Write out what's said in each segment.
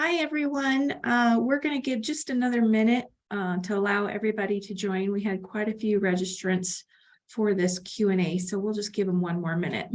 Hi, everyone. We're going to give just another minute to allow everybody to join. We had quite a few registrants for this Q&A, so we'll just give them one more minute.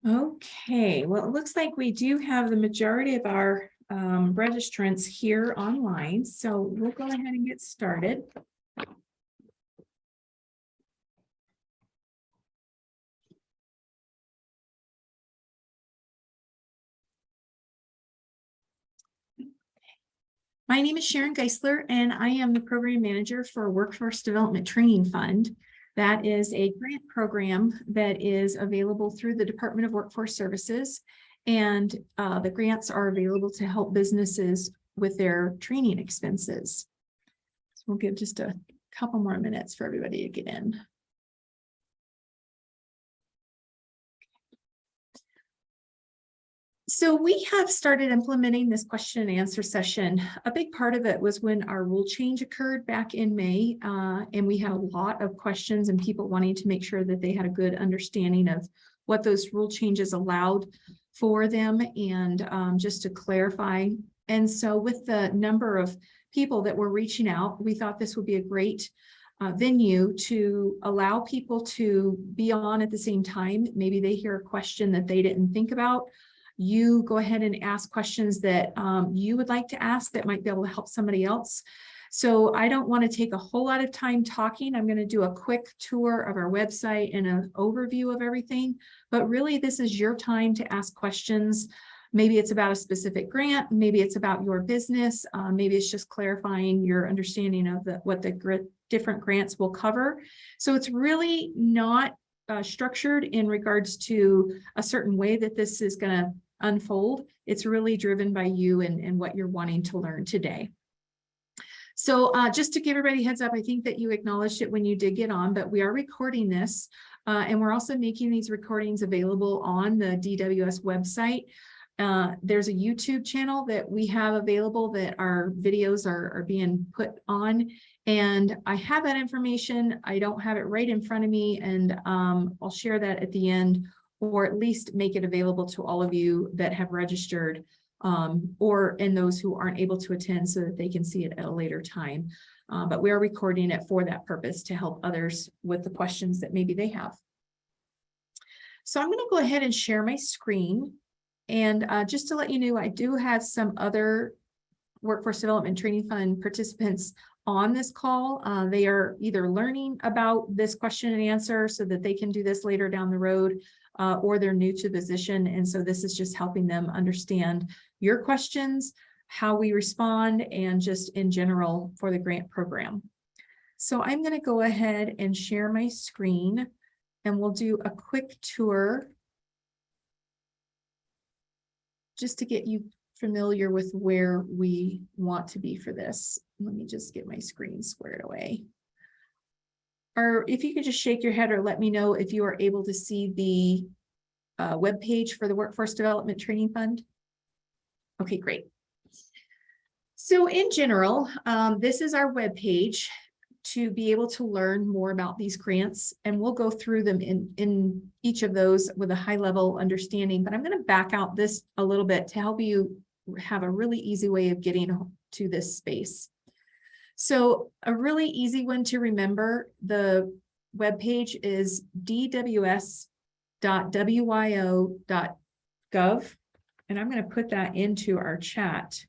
Okay, well, it looks like we do have the majority of our registrants here online, so we'll go ahead and get started. My name is Sharon Geisler, and I am the program manager for Workforce Development Training Fund. That is a grant program that is available through the Department of Workforce Services, and the grants are available to help businesses with their training expenses. So we'll give just a couple more minutes for everybody to get in. So we have started implementing this question and answer session. A big part of it was when our rule change occurred back in May, and we had a lot of questions and people wanting to make sure that they had a good understanding of what those rule changes allowed for them, and just to clarify. And so with the number of people that were reaching out, we thought this would be a great venue to allow people to be on at the same time. Maybe they hear a question that they didn't think about. You go ahead and ask questions that you would like to ask that might be able to help somebody else. So I don't want to take a whole lot of time talking. I'm going to do a quick tour of our website and an overview of everything, but really this is your time to ask questions. Maybe it's about a specific grant, maybe it's about your business, maybe it's just clarifying your understanding of what the different grants will cover. So it's really not structured in regards to a certain way that this is going to unfold. It's really driven by you and what you're wanting to learn today. So just to give everybody a heads up, I think that you acknowledged it when you did get on, but we are recording this, and we're also making these recordings available on the DWS website. There's a YouTube channel that we have available that our videos are being put on, and I have that information. I don't have it right in front of me, and I'll share that at the end, or at least make it available to all of you that have registered, or in those who aren't able to attend so that they can see it at a later time. But we are recording it for that purpose, to help others with the questions that maybe they have. So I'm going to go ahead and share my screen. And just to let you know, I do have some other Workforce Development Training Fund participants on this call. They are either learning about this question and answer so that they can do this later down the road, or they're new to the position. And so this is just helping them understand your questions, how we respond, and just in general for the grant program. So I'm going to go ahead and share my screen, and we'll do a quick tour just to get you familiar with where we want to be for this. Let me just get my screen squared away. Or if you could just shake your head or let me know if you are able to see the web page for the Workforce Development Training Fund. Okay, great. So in general, this is our web page to be able to learn more about these grants, and we'll go through them in each of those with a high level understanding, but I'm going to back out this a little bit to help you have a really easy way of getting to this space. So a really easy one to remember, the webpage is dws.wyo.gov. And I'm going to put that into our chat.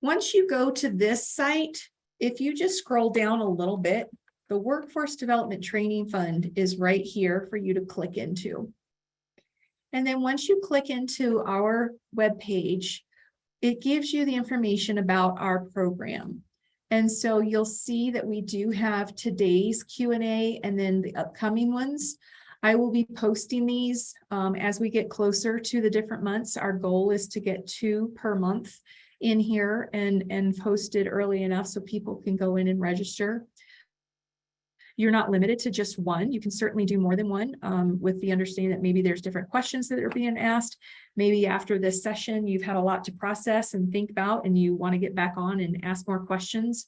Once you go to this site, if you just scroll down a little bit, the Workforce Development Training Fund is right here for you to click into. And then once you click into our webpage, it gives you the information about our program. And so you'll see that we do have today's Q&A and then the upcoming ones. I will be posting these as we get closer to the different months. Our goal is to get 2 per month in here and posted early enough so people can go in and register. You're not limited to just one. You can certainly do more than one with the understanding that maybe there's different questions that are being asked. Maybe after this session, you've had a lot to process and think about and you want to get back on and ask more questions.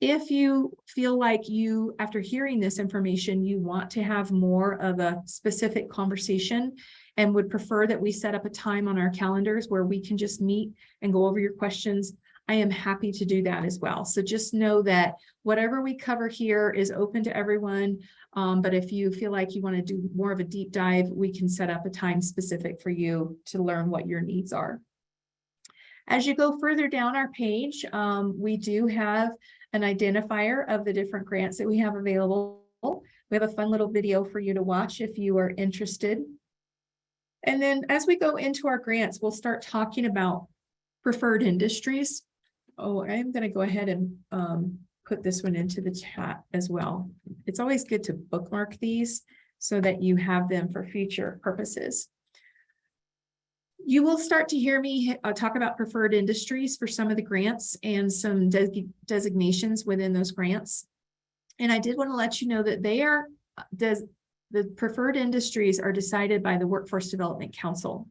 If you feel like you, after hearing this information, you want to have more of a specific conversation and would prefer that we set up a time on our calendars where we can just meet and go over your questions, I am happy to do that as well. So just know that whatever we cover here is open to everyone. But if you feel like you want to do more of a deep dive, we can set up a time specific for you to learn what your needs are. As you go further down our page, we do have an identifier of the different grants that we have available. We have a fun little video for you to watch if you are interested. And then as we go into our grants, we'll start talking about preferred industries. Oh, I'm going to go ahead and put this one into the chat as well. It's always good to bookmark these so that you have them for future purposes. You will start to hear me talk about preferred industries for some of the grants and some designations within those grants. And I did want to let you know that they are, the preferred industries are decided by the Workforce Development Council.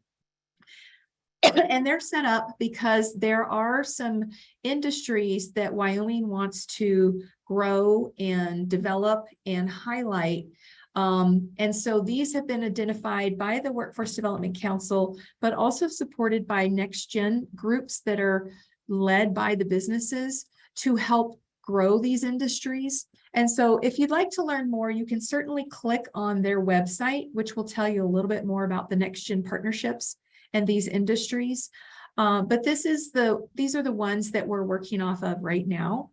And they're set up because there are some industries that Wyoming wants to grow and develop and highlight. And so these have been identified by the Workforce Development Council, but also supported by next gen groups that are led by the businesses to help grow these industries. And so if you'd like to learn more, you can certainly click on their website, which will tell you a little bit more about the next gen partnerships and these industries. But these are the ones that we're working off of right now.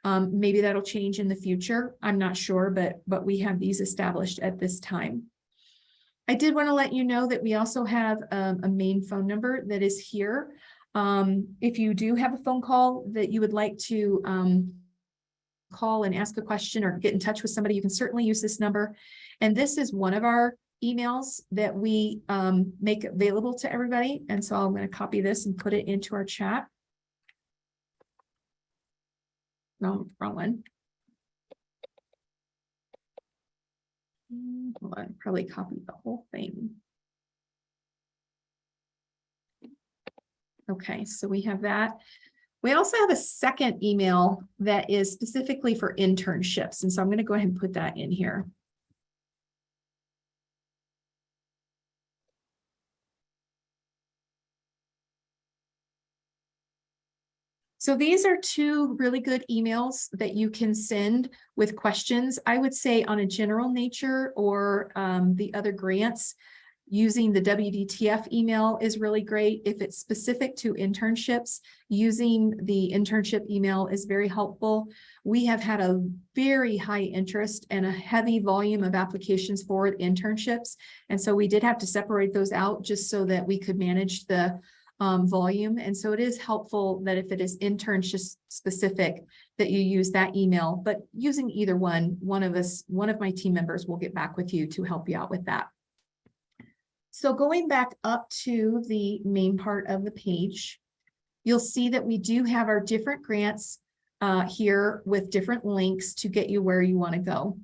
Maybe that'll change in the future. I'm not sure, but we have these established at this time. I did want to let you know that we also have a main phone number that is here. If you do have a phone call that you would like to call and ask a question or get in touch with somebody, you can certainly use this number. And this is one of our emails that we make available to everybody. And so I'm going to copy this and put it into our chat. No, wrong one. Hold on, probably copied the whole thing. Okay, so we have that. We also have a second email that is specifically for internships. And so I'm going to go ahead and put that in here. So these are 2 really good emails that you can send with questions. I would say on a general nature or the other grants, using the Wdtf email is really great. If it's specific to internships, using the internship email is very helpful. We have had a very high interest and a heavy volume of applications for internships. And so we did have to separate those out just so that we could manage the volume. And so it is helpful that if it is internship specific, that you use that email, but using either one of my team members will get back with you to help you out with that. So going back up to the main part of the page, you'll see that we do have our different grants here with different links to get you where you want to go.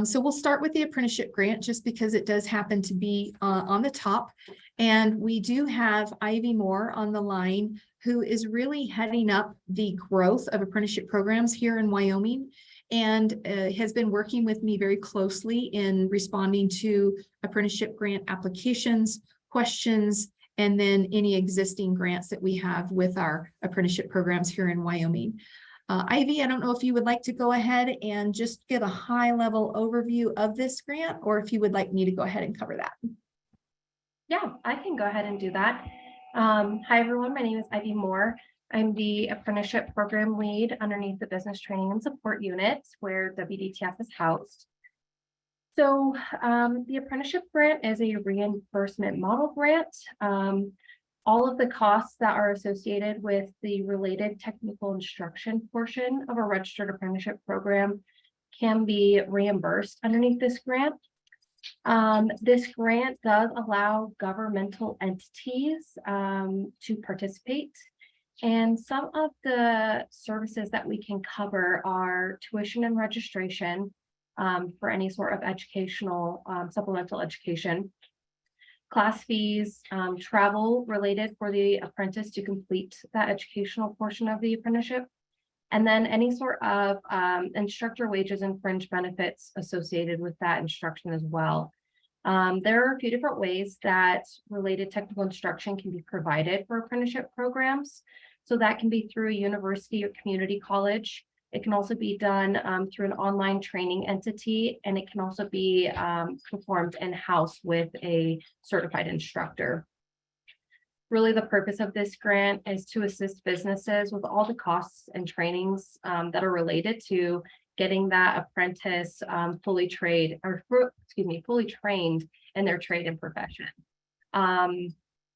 So we'll start with the apprenticeship grant just because it does happen to be on the top. And we do have Ivy Moore on the line, who is really heading up the growth of apprenticeship programs here in Wyoming and has been working with me very closely in responding to apprenticeship grant applications, questions, and then any existing grants that we have with our apprenticeship programs here in Wyoming. Ivy, I don't know if you would like to go ahead and just give a high-level overview of this grant, or if you would like me to go ahead and cover that. Yeah, I can go ahead and do that. Hi, everyone. My name is Ivy Moore. I'm the apprenticeship program lead underneath the Business Training and Support Unit, where Wdtf is housed. So the apprenticeship grant is a reimbursement model grant. All of the costs that are associated with the related technical instruction portion of a registered apprenticeship program can be reimbursed underneath this grant. This grant does allow governmental entities to participate, and some of the services that we can cover are tuition and registration for any sort of educational supplemental education, class fees, travel related for the apprentice to complete that educational portion of the apprenticeship, and then any sort of instructor wages and fringe benefits associated with that instruction as well. There are a few different ways that related technical instruction can be provided for apprenticeship programs. So that can be through a university or community college. It can also be done through an online training entity, and it can also be performed in-house with a certified instructor. Really, the purpose of this grant is to assist businesses with all the costs and trainings that are related to getting that apprentice fully trained in their trade and profession.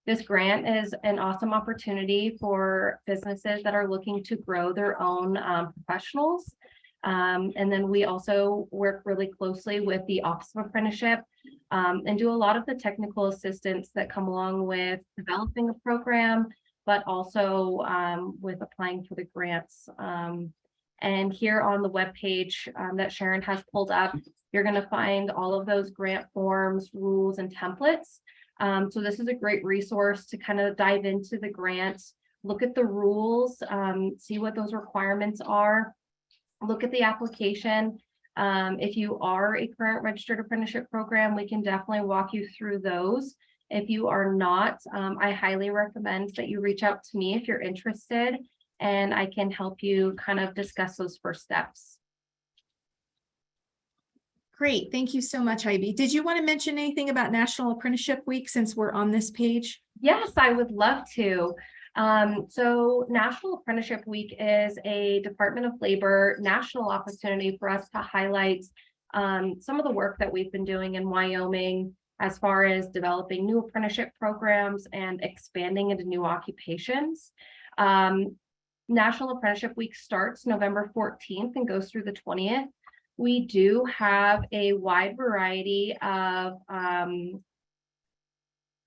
This grant is an awesome opportunity for businesses that are looking to grow their own professionals. And then we also work really closely with the Office of Apprenticeship and do a lot of the technical assistance that come along with developing a program, but also with applying for the grants. And here on the webpage that Sharon has pulled up, you're going to find all of those grant forms, rules, and templates. So this is a great resource to kind of dive into the grant, look at the rules, see what those requirements are, look at the application. If you are a current registered apprenticeship program, we can definitely walk you through those. If you are not, I highly recommend that you reach out to me if you're interested, and I can help you kind of discuss those first steps. Great. Thank you so much, Ivy. Did you want to mention anything about National Apprenticeship Week since we're on this page? Yes, I would love to. So National Apprenticeship Week is a Department of Labor national opportunity for us to highlight some of the work that we've been doing in Wyoming as far as developing new apprenticeship programs and expanding into new occupations. National Apprenticeship Week starts November 14th and goes through the 20th. We do have a wide variety of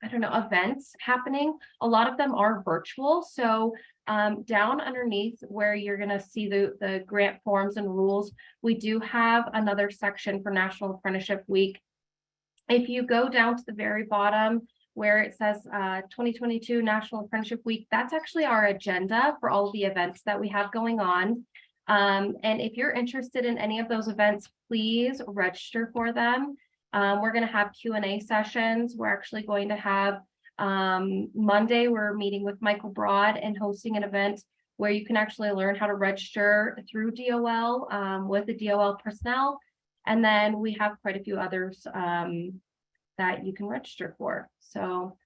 events happening. A lot of them are virtual. So down underneath where you're going to see the grant forms and rules, we do have another section for National Apprenticeship Week. If you go down to the very bottom where it says 2022 National Apprenticeship Week, that's actually our agenda for all of the events that we have going on. And if you're interested in any of those events, please register for them. We're going to have Q&A sessions. We're actually going to have Monday, we're meeting with Michael Broad and hosting an event where you can actually learn how to register through DOL with the DOL personnel. And then we have quite a few others that you can register for. So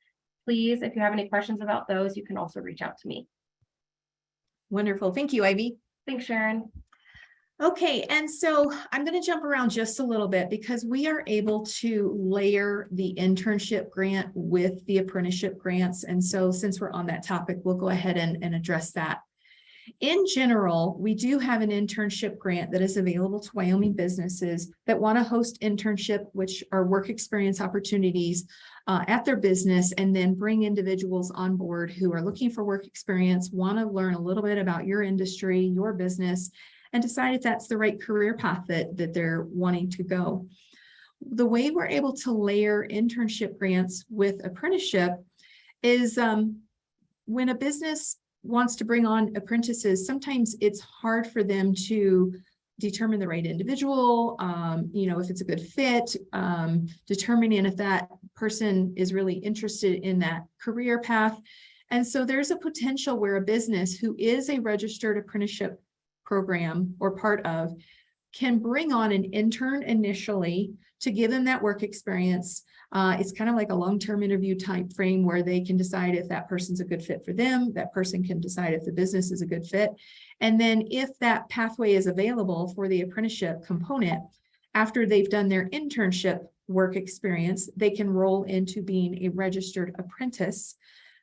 please, if you have any questions about those, you can also reach out to me. Wonderful. Thank you, Ivy. Thanks, Sharon. Okay, and so I'm going to jump around just a little bit because we are able to layer the internship grant with the apprenticeship grants. And so since we're on that topic, we'll go ahead and address that. In general, we do have an internship grant that is available to Wyoming businesses that want to host internship, which are work experience opportunities at their business, and then bring individuals on board who are looking for work experience, want to learn a little bit about your industry, your business, and decide if that's the right career path that they're wanting to go. The way we're able to layer internship grants with apprenticeship is when a business wants to bring on apprentices, sometimes it's hard for them to determine the right individual, if it's a good fit, determining if that person is really interested in that career path. And so there's a potential where a business who is a registered apprenticeship program or part of can bring on an intern initially to give them that work experience. It's kind of like a long-term interview type frame where they can decide if that person's a good fit for them. That person can decide if the business is a good fit. And then if that pathway is available for the apprenticeship component, after they've done their internship work experience, they can roll into being a registered apprentice.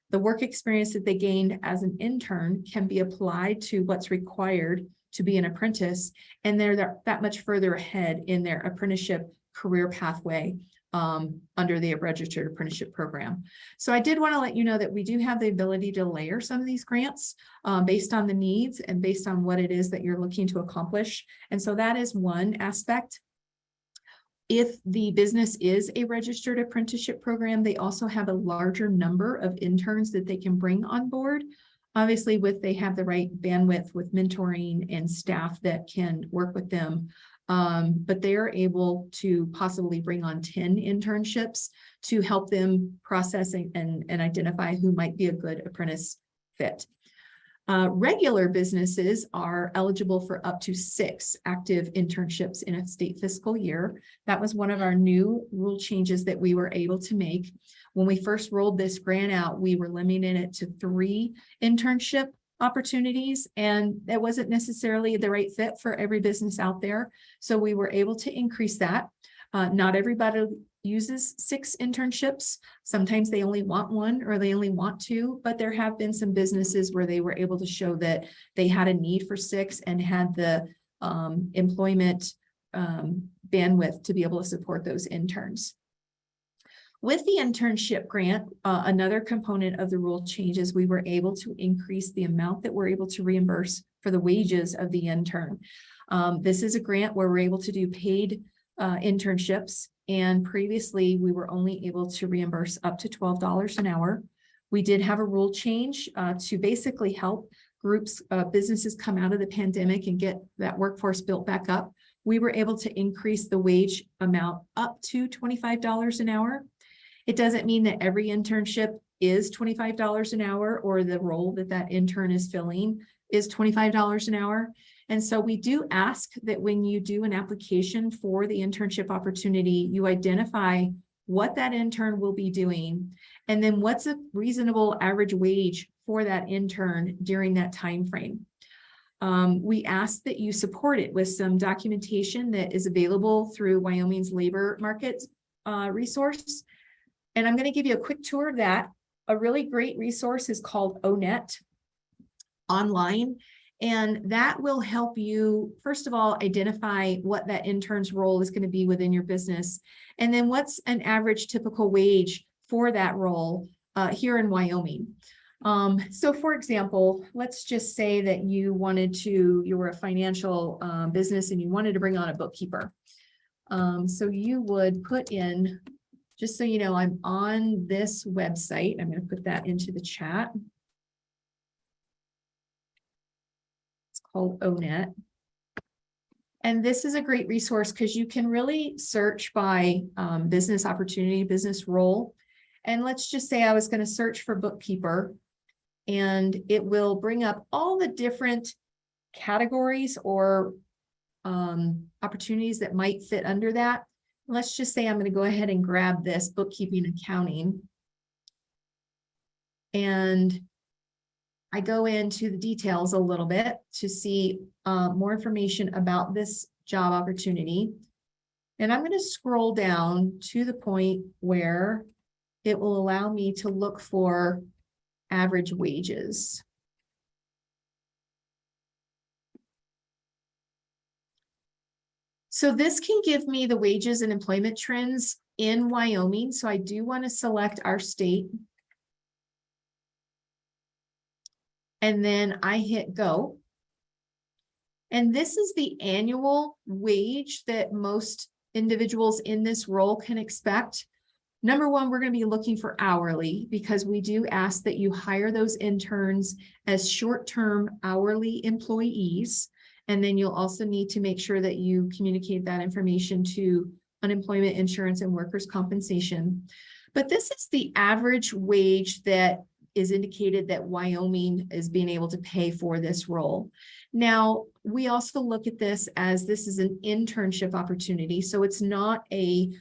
The work experience that they gained as an intern can be applied to what's required to be an apprentice, and they're that much further ahead in their apprenticeship career pathway under the registered apprenticeship program. So I did want to let you know that we do have the ability to layer some of these grants based on the needs and based on what it is that you're looking to accomplish. And so that is one aspect. If the business is a registered apprenticeship program, they also have a larger number of interns that they can bring on board. Obviously, they have the right bandwidth with mentoring and staff that can work with them. But they are able to possibly bring on 10 internships to help them process and identify who might be a good apprentice fit. Regular businesses are eligible for up to 6 active internships in a state fiscal year. That was one of our new rule changes that we were able to make. When we first rolled this grant out, we were limiting it to 3 internship opportunities, and that wasn't necessarily the right fit for every business out there. So we were able to increase that. Not everybody uses 6 internships. Sometimes they only want 1 or they only want 2, but there have been some businesses where they were able to show that they had a need for 6 and had the employment bandwidth to be able to support those interns. With the internship grant, another component of the rule changes, we were able to increase the amount that we're able to reimburse for the wages of the intern. This is a grant where we're able to do paid internships, and previously we were only able to reimburse up to $12 an hour. We did have a rule change to basically help groups, businesses come out of the pandemic and get that workforce built back up. We were able to increase the wage amount up to $25 an hour. It doesn't mean that every internship is $25 an hour or the role that that intern is filling is $25 an hour. And so we do ask that when you do an application for the internship opportunity, you identify what that intern will be doing, and then what's a reasonable average wage for that intern during that time frame. We ask that you support it with some documentation that is available through Wyoming's labor market resource. And I'm going to give you a quick tour of that. A really great resource is called Wdtf online. And that will help you, first of all, identify what that intern's role is going to be within your business. And then what's an average typical wage for that role here in Wyoming. So for example, let's just say that you were a financial business and you wanted to bring on a bookkeeper. So you would put in, just so you know, I'm on this website. I'm going to put that into the chat. Called Wdtf. And this is a great resource because you can really search by business opportunity, business role. And let's just say I was going to search for bookkeeper, and it will bring up all the different categories or opportunities that might fit under that. Let's just say I'm going to go ahead and grab this bookkeeping accounting. And I go into the details a little bit to see more information about this job opportunity. And I'm going to scroll down to the point where it will allow me to look for average wages. So this can give me the wages and employment trends in Wyoming. So I do want to select our state. And then I hit go. And this is the annual wage that most individuals in this role can expect. Number one, we're going to be looking for hourly because we do ask that you hire those interns as short-term hourly employees. And then you'll also need to make sure that you communicate that information to unemployment insurance and workers' compensation. But this is the average wage that is indicated that Wyoming is being able to pay for this role. Now, we also look at this as this is an internship opportunity. So it's not a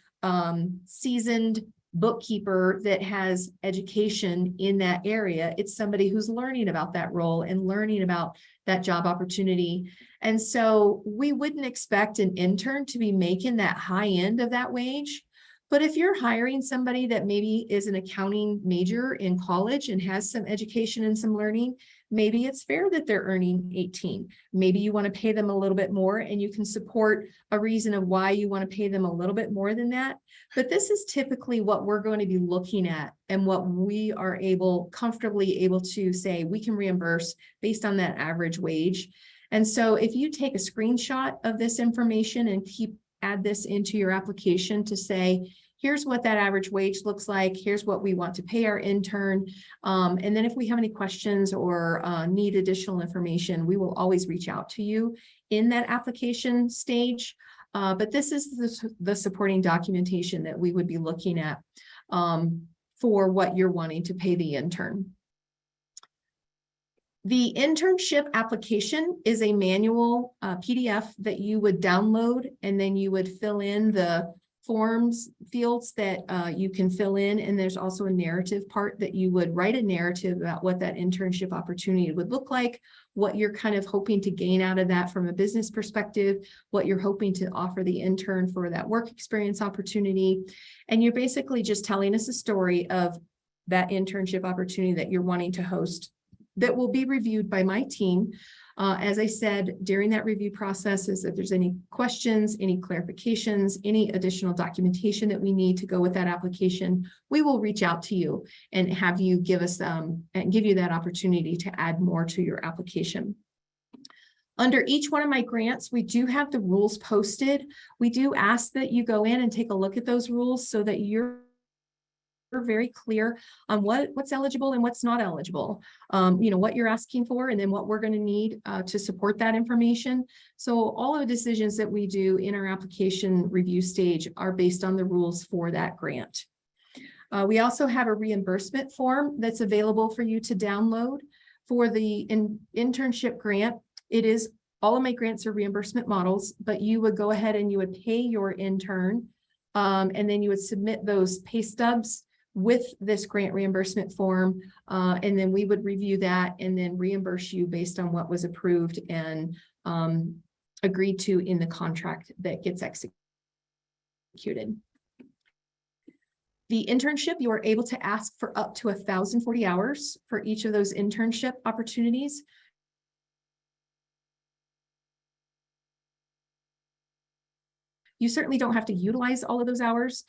seasoned bookkeeper that has education in that area. It's somebody who's learning about that role and learning about that job opportunity. And so we wouldn't expect an intern to be making that high end of that wage. But if you're hiring somebody that maybe is an accounting major in college and has some education and some learning, maybe it's fair that they're earning 18. Maybe you want to pay them a little bit more, and you can support a reason of why you want to pay them a little bit more than that. But this is typically what we're going to be looking at and what we are comfortably able to say we can reimburse based on that average wage. And so if you take a screenshot of this information and add this into your application to say, here's what that average wage looks like. Here's what we want to pay our intern. And then if we have any questions or need additional information, we will always reach out to you in that application stage. But this is the supporting documentation that we would be looking at for what you're wanting to pay the intern. The internship application is a manual PDF that you would download, and then you would fill in the forms fields that you can fill in. And there's also a narrative part that you would write a narrative about what that internship opportunity would look like, what you're kind of hoping to gain out of that from a business perspective, what you're hoping to offer the intern for that work experience opportunity. And you're basically just telling us a story of that internship opportunity that you're wanting to host, that will be reviewed by my team. As I said, during that review process, is if there's any questions, any clarifications, any additional documentation that we need to go with that application, we will reach out to you and have you give us and give you that opportunity to add more to your application. Under each one of my grants, we do have the rules posted. We do ask that you go in and take a look at those rules so that you're very clear on what's eligible and what's not eligible, what you're asking for, and then what we're going to need to support that information. So all of the decisions that we do in our application review stage are based on the rules for that grant. We also have a reimbursement form that's available for you to download for the internship grant. All of my grants are reimbursement models, but you would go ahead and you would pay your intern, and then you would submit those pay stubs with this grant reimbursement form, and then we would review that and then reimburse you based on what was approved and agreed to in the contract that gets executed. The internship, you are able to ask for up to 1,040 hours for each of those internship opportunities. You certainly don't have to utilize all of those hours.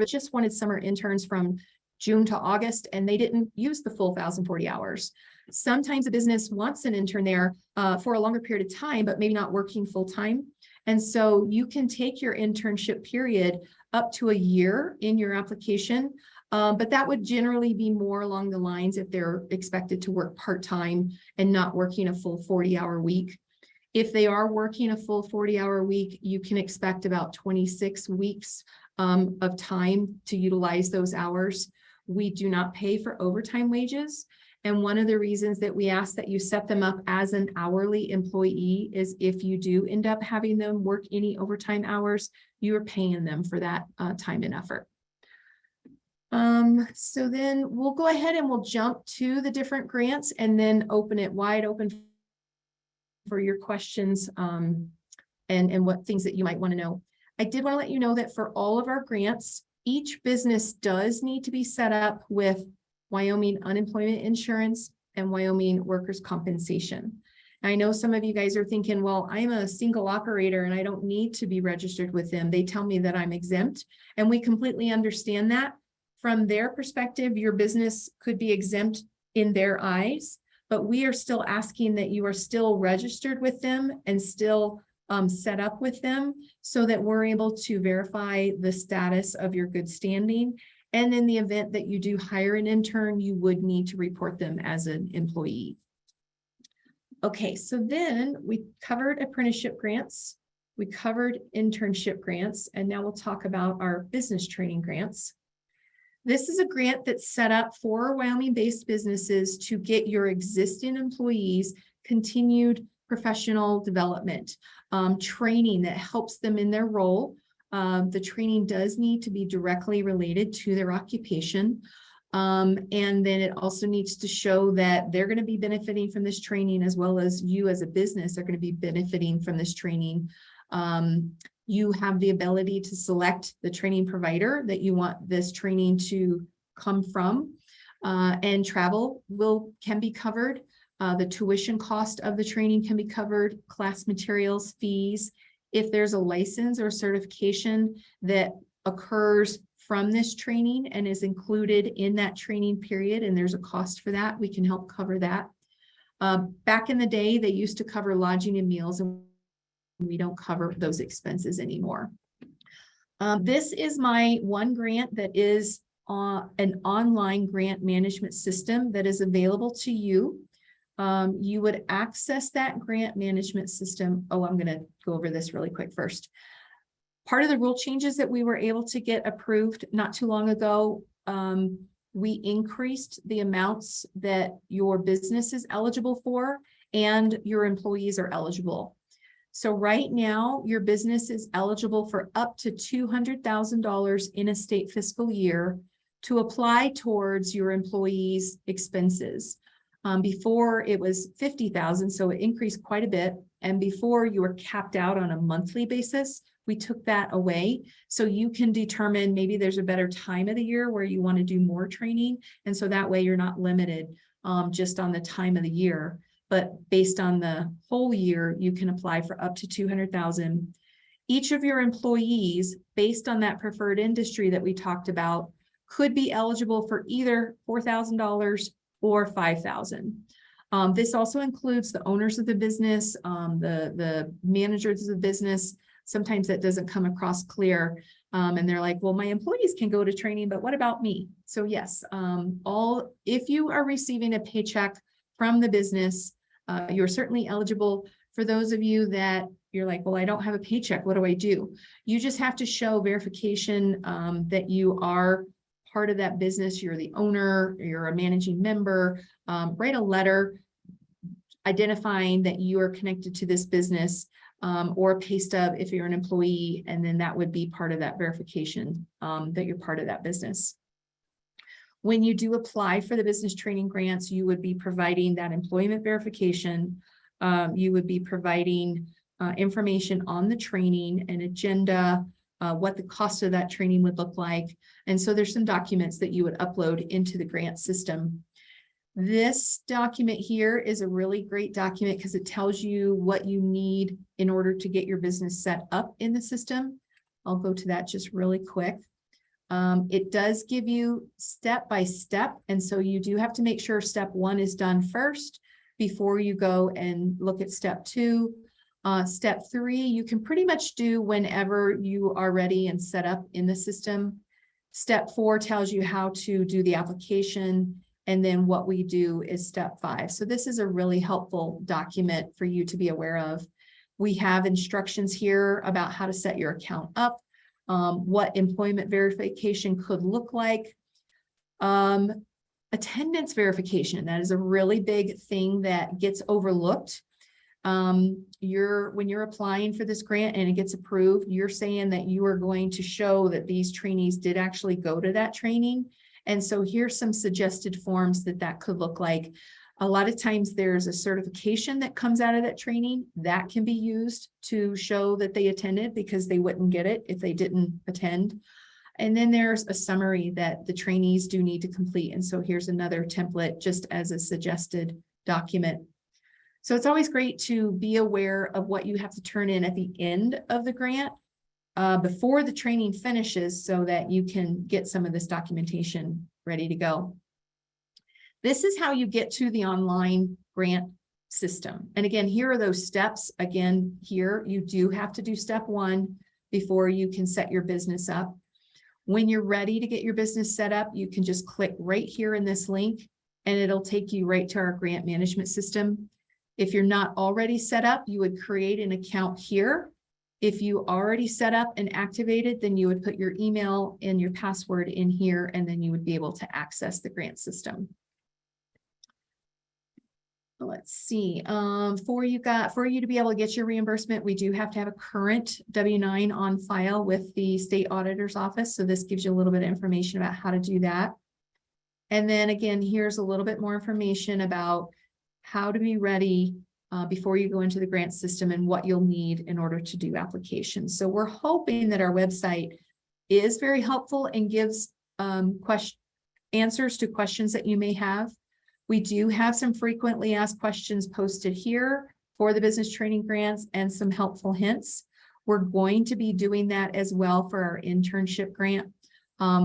Just wanted summer interns from June to August, and they didn't use the full 1,040 hours. Sometimes a business wants an intern there for a longer period of time, but maybe not working full time. And so you can take your internship period up to a year in your application, but that would generally be more along the lines if they're expected to work part-time and not working a full 40-hour week. If they are working a full 40-hour week, you can expect about 26 weeks of time to utilize those hours. We do not pay for overtime wages. And one of the reasons that we ask that you set them up as an hourly employee is if you do end up having them work any overtime hours, you are paying them for that time and effort. So then we'll go ahead and we'll jump to the different grants and then open it wide open for your questions and what things that you might want to know. I did want to let you know that for all of our grants, each business does need to be set up with Wyoming unemployment insurance and Wyoming workers' compensation. I know some of you guys are thinking, well, I'm a single operator and I don't need to be registered with them. They tell me that I'm exempt, and we completely understand that. From their perspective, your business could be exempt in their eyes, but we are still asking that you are still registered with them and still set up with them so that we're able to verify the status of your good standing. And in the event that you do hire an intern, you would need to report them as an employee. Okay, so then we covered apprenticeship grants, we covered internship grants, and now we'll talk about our business training grants. This is a grant that's set up for Wyoming-based businesses to get your existing employees continued professional development, training that helps them in their role. The training does need to be directly related to their occupation. And then it also needs to show that they're going to be benefiting from this training, as well as you as a business are going to be benefiting from this training. You have the ability to select the training provider that you want this training to come from, and travel can be covered. The tuition cost of the training can be covered, class materials, fees. If there's a license or certification that occurs from this training and is included in that training period, and there's a cost for that, we can help cover that. Back in the day, they used to cover lodging and meals, and we don't cover those expenses anymore. This is my one grant that is an online grant management system that is available to you. You would access that grant management system. Oh, I'm going to go over this really quick first. Part of the rule changes that we were able to get approved not too long ago, we increased the amounts that your business is eligible for and your employees are eligible. So right now, your business is eligible for up to $200,000 in a state fiscal year to apply towards your employees' expenses. Before it was $50,000, so it increased quite a bit. And before you were capped out on a monthly basis, we took that away. So you can determine maybe there's a better time of the year where you want to do more training. And so that way you're not limited just on the time of the year, but based on the whole year, you can apply for up to $200,000. Each of your employees, based on that preferred industry that we talked about, could be eligible for either $4,000 or $5,000. This also includes the owners of the business, the managers of the business. Sometimes that doesn't come across clear. And they're like, well, my employees can go to training, but what about me? So yes, if you are receiving a paycheck from the business, you're certainly eligible. For those of you that you're like, well, I don't have a paycheck, what do I do? You just have to show verification that you are part of that business, you're the owner, you're a managing member, write a letter identifying that you are connected to this business, or a pay stub if you're an employee, and then that would be part of that verification that you're part of that business. When you do apply for the business training grants, you would be providing that employment verification. You would be providing information on the training, an agenda, what the cost of that training would look like. And so there's some documents that you would upload into the grant system. This document here is a really great document because it tells you what you need in order to get your business set up in the system. I'll go to that just really quick. It does give you step by step. And so you do have to make sure step 1 is done first before you go and look at step 2. Step 3, you can pretty much do whenever you are ready and set up in the system. Step 4 tells you how to do the application. And then what we do is step 5. So this is a really helpful document for you to be aware of. We have instructions here about how to set your account up, what employment verification could look like. Attendance verification, that is a really big thing that gets overlooked. When you're applying for this grant and it gets approved, you're saying that you are going to show that these trainees did actually go to that training. And so here's some suggested forms that could look like. A lot of times there's a certification that comes out of that training that can be used to show that they attended, because they wouldn't get it if they didn't attend. And then there's a summary that the trainees do need to complete. And so here's another template just as a suggested document. So it's always great to be aware of what you have to turn in at the end of the grant before the training finishes, so that you can get some of this documentation ready to go. This is how you get to the online grant system. And again, here are those steps. Again, here you do have to do step 1 before you can set your business up. When you're ready to get your business set up, you can just click right here in this link and it'll take you right to our grant management system. If you're not already set up, you would create an account here. If you already set up and activated, then you would put your email and your password in here, and then you would be able to access the grant system. Let's see, for you to be able to get your reimbursement, we do have to have a current W-9 on file with the state auditor's office. So this gives you a little bit of information about how to do that. And then again, here's a little bit more information about how to be ready before you go into the grant system and what you'll need in order to do applications. So we're hoping that our website is very helpful and gives answers to questions that you may have. We do have some frequently asked questions posted here for the business training grants and some helpful hints. We're going to be doing that as well for our internship grant.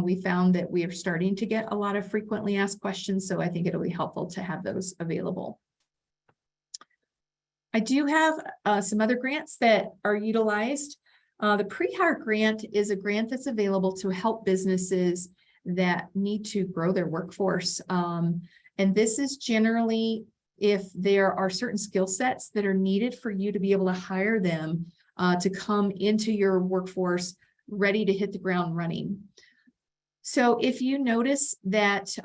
We found that we are starting to get a lot of frequently asked questions, so I think it'll be helpful to have those available. I do have some other grants that are utilized. The pre-hire grant is a grant that's available to help businesses that need to grow their workforce. And this is generally if there are certain skill sets that are needed for you to be able to hire them to come into your workforce ready to hit the ground running. So if you notice that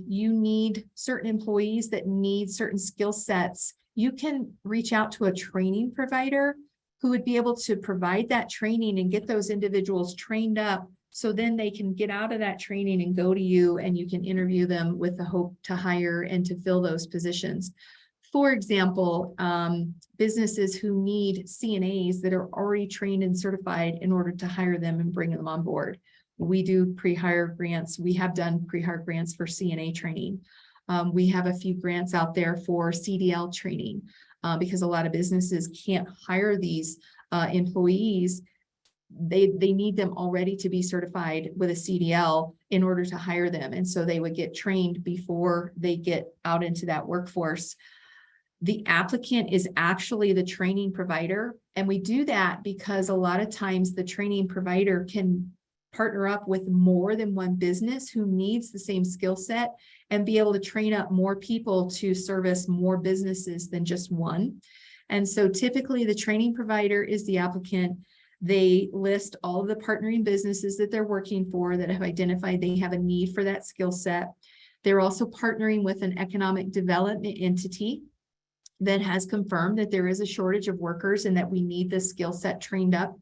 you need certain employees that need certain skill sets, you can reach out to a training provider who would be able to provide that training and get those individuals trained up, so then they can get out of that training and go to you, and you can interview them with the hope to hire and to fill those positions. For example, businesses who need CNAs that are already trained and certified in order to hire them and bring them on board. We do pre-hire grants. We have done pre-hire grants for CNA training. We have a few grants out there for CDL training because a lot of businesses can't hire these employees. They need them already to be certified with a CDL in order to hire them. And so they would get trained before they get out into that workforce. The applicant is actually the training provider. And we do that because a lot of times the training provider can partner up with more than one business who needs the same skill set and be able to train up more people to service more businesses than just one. And so typically the training provider is the applicant. They list all of the partnering businesses that they're working for that have identified they have a need for that skill set. They're also partnering with an economic development entity that has confirmed that there is a shortage of workers and that we need this skill set trained up.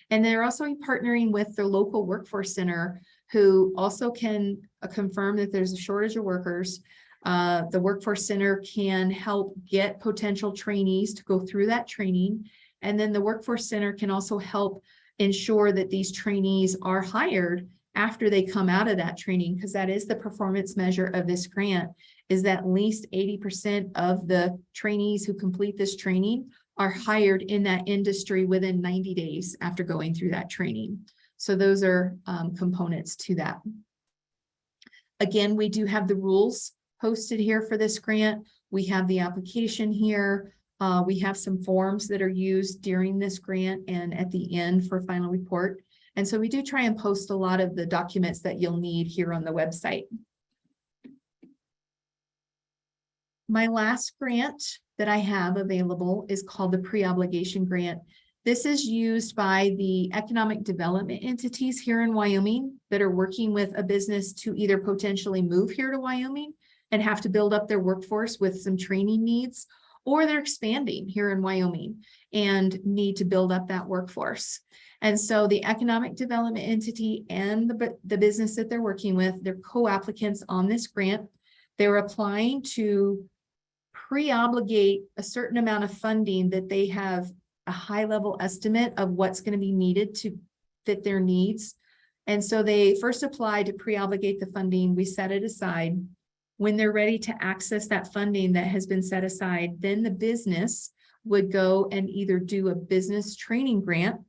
And they're also partnering with their local workforce center, who also can confirm that there's a shortage of workers. The workforce center can help get potential trainees to go through that training. And then the workforce center can also help ensure that these trainees are hired after they come out of that training, because that is the performance measure of this grant, is that at least 80% of the trainees who complete this training are hired in that industry within 90 days after going through that training. So those are components to that. Again, we do have the rules posted here for this grant. We have the application here. We have some forms that are used during this grant and at the end for final report. And so we do try and post a lot of the documents that you'll need here on the website. My last grant that I have available is called the pre-obligation grant. This is used by the economic development entities here in Wyoming that are working with a business to either potentially move here to Wyoming and have to build up their workforce with some training needs, or they're expanding here in Wyoming and need to build up that workforce. And so the economic development entity and the business that they're working with, they're co-applicants on this grant. They're applying to pre-obligate a certain amount of funding that they have a high level estimate of what's going to be needed to fit their needs. And so they first apply to pre-obligate the funding. We set it aside. When they're ready to access that funding that has been set aside, then the business would go and either do a business training grant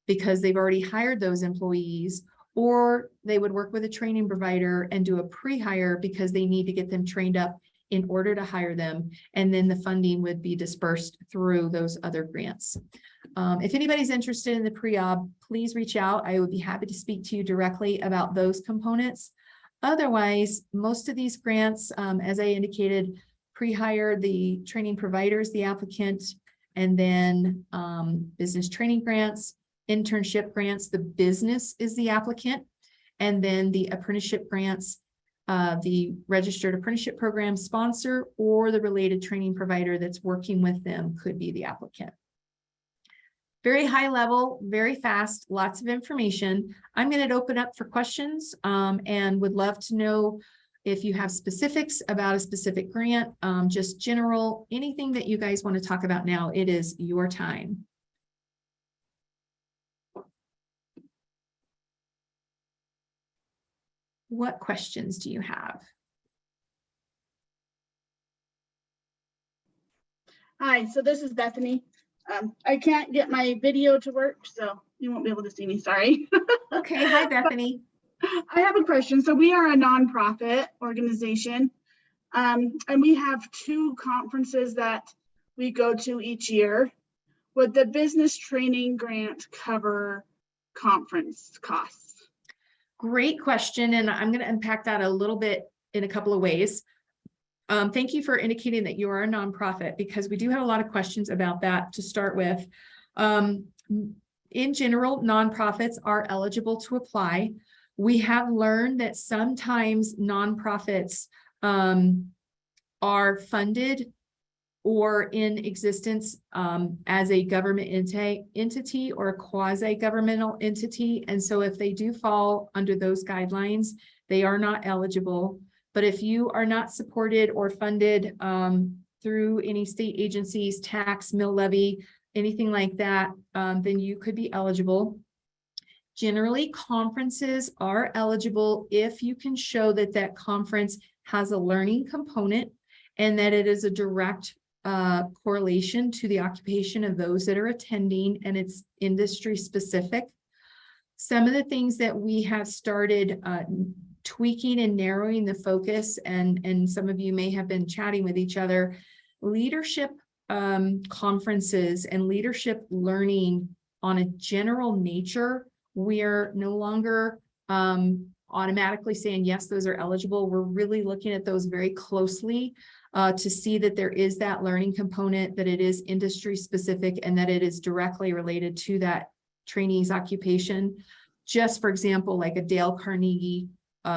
because they've already hired those employees, or they would work with a training provider and do a pre-hire because they need to get them trained up in order to hire them. And then the funding would be dispersed through those other grants. If anybody's interested in the pre-ob, please reach out. I would be happy to speak to you directly about those components. Otherwise, most of these grants, as I indicated, pre-hire, the training providers, the applicant, and then business training grants, internship grants, the business is the applicant, and then the apprenticeship grants, the registered apprenticeship program sponsor or the related training provider that's working with them could be the applicant. Very high level, very fast, lots of information. I'm going to open up for questions and would love to know if you have specifics about a specific grant, just general, anything that you guys want to talk about now. It is your time. What questions do you have? Hi, so this is Bethany. I can't get my video to work, so you won't be able to see me, sorry. Okay, hi Bethany. I have a question. So we are a nonprofit organization, and we have 2 conferences that we go to each year. Would the business training grant cover conference costs? Great question, and I'm going to unpack that a little bit in a couple of ways. Thank you for indicating that you are a nonprofit, because we do have a lot of questions about that to start with. In general, nonprofits are eligible to apply. We have learned that sometimes nonprofits are funded or in existence as a government entity or a quasi-governmental entity. And so if they do fall under those guidelines, they are not eligible. But if you are not supported or funded through any state agencies, tax, mill levy, anything like that, then you could be eligible. Generally, conferences are eligible if you can show that that conference has a learning component and that it is a direct correlation to the occupation of those that are attending, and it's industry specific. Some of the things that we have started tweaking and narrowing the focus, and some of you may have been chatting with each other, leadership conferences and leadership learning on a general nature, we're no longer automatically saying, yes, those are eligible. We're really looking at those very closely to see that there is that learning component, that it is industry specific, and that it is directly related to that trainee's occupation. Just for example, like a Dale Carnegie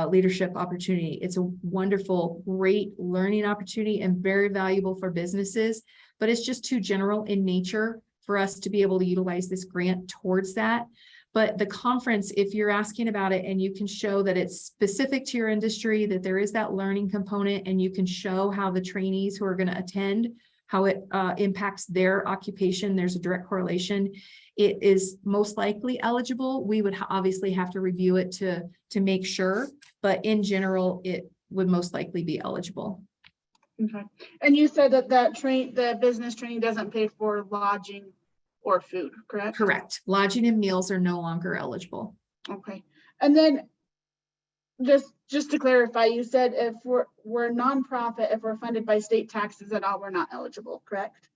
leadership opportunity. It's a wonderful, great learning opportunity and very valuable for businesses, but it's just too general in nature for us to be able to utilize this grant towards that. But the conference, if you're asking about it and you can show that it's specific to your industry, that there is that learning component, and you can show how the trainees who are going to attend, how it impacts their occupation, there's a direct correlation, it is most likely eligible. We would obviously have to review it to make sure, but in general, it would most likely be eligible. Okay. And you said that the business training doesn't pay for lodging or food, correct? Correct. Lodging and meals are no longer eligible. Okay. And then just to clarify, you said if we're a nonprofit, if we're funded by state taxes at all, we're not eligible, correct?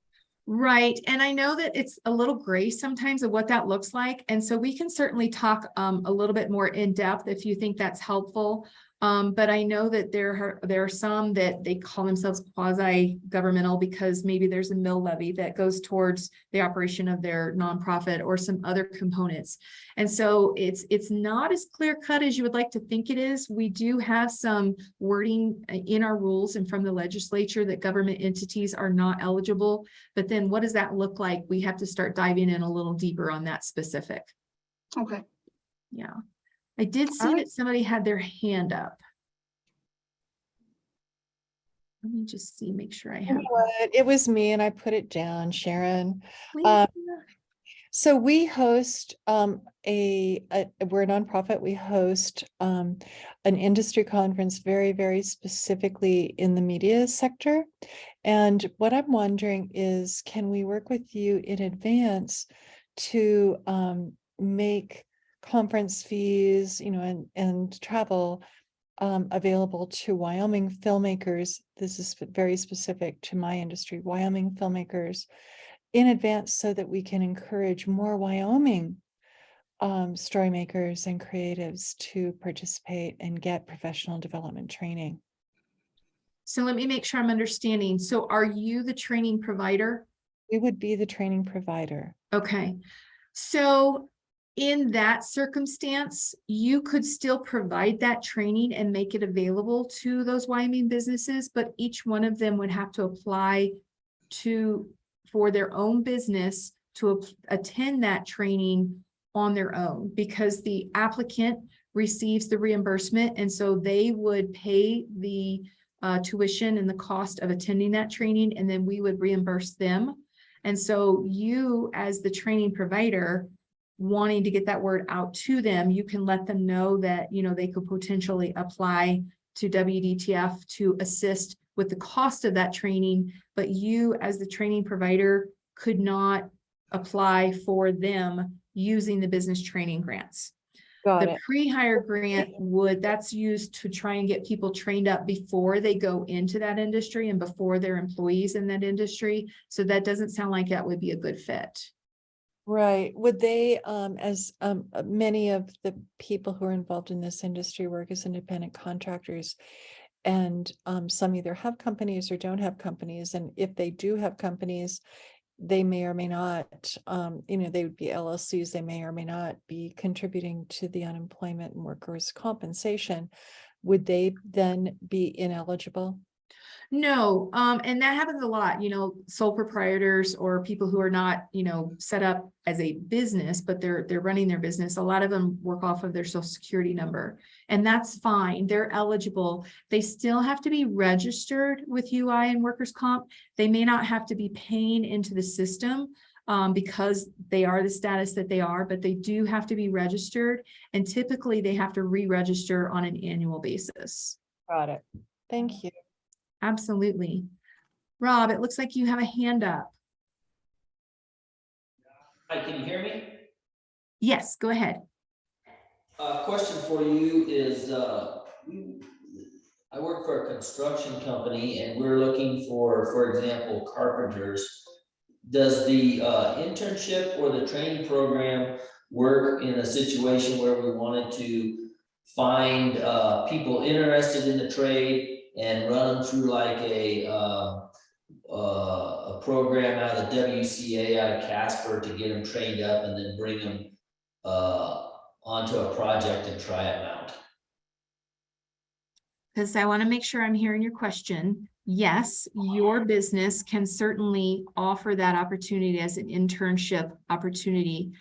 Right. And I know that it's a little gray sometimes of what that looks like. And so we can certainly talk a little bit more in depth if you think that's helpful. But I know that there are some that they call themselves quasi-governmental because maybe there's a mill levy that goes towards the operation of their nonprofit or some other components. And so it's not as clear cut as you would like to think it is. We do have some wording in our rules and from the legislature that government entities are not eligible. But then what does that look like? We have to start diving in a little deeper on that specific. Okay. Yeah. I did see that somebody had their hand up. Let me just see, make sure I have. It was me and I put it down, Sharon. Please. So we host we're a nonprofit. We host an industry conference very, very specifically in the media sector. And what I'm wondering is, can we work with you in advance to make conference fees, and travel available to Wyoming filmmakers? This is very specific to my industry, Wyoming filmmakers, in advance, so that we can encourage more Wyoming story makers and creatives to participate and get professional development training. So let me make sure I'm understanding. So are you the training provider? We would be the training provider. Okay. So in that circumstance, you could still provide that training and make it available to those Wyoming businesses, but each one of them would have to apply for their own business to attend that training on their own, because the applicant receives the reimbursement, and so they would pay the tuition and the cost of attending that training, and then we would reimburse them. And so you, as the training provider, wanting to get that word out to them, you can let them know that, you know, they could potentially apply to WDTF to assist with the cost of that training, but you, as the training provider, could not apply for them using the business training grants. Got The it. pre-hire grant that's used to try and get people trained up before they go into that industry and before they're employees in that industry. So that doesn't sound like that would be a good fit. Right. Would they, as many of the people who are involved in this industry work as independent contractors, and some either have companies or don't have companies, and if they do have companies, they may or may not, they would be LLCs, they may or may not be contributing to the unemployment and workers' compensation. Would they then be ineligible? No, and that happens a lot, sole proprietors or people who are not, set up as a business, but they're running their business. A lot of them work off of their social security number, and that's fine. They're eligible. They still have to be registered with UI and workers' comp. They may not have to be paying into the system because they are the status that they are, but they do have to be registered, and typically they have to re-register on an annual basis. Got it. Thank you. Absolutely. Rob, it looks like you have a hand up. Hi, can you hear me? Yes, go ahead. Question for you is, I work for a construction company and we're looking for example, carpenters. Does the internship or the training program work in a situation where we wanted to find people interested in the trade and run them through like a program out of the WCA out of Casper to get them trained up and then bring them onto a project and try them out? Because I want to make sure I'm hearing your question. Yes, your business can certainly offer that opportunity as an internship opportunity.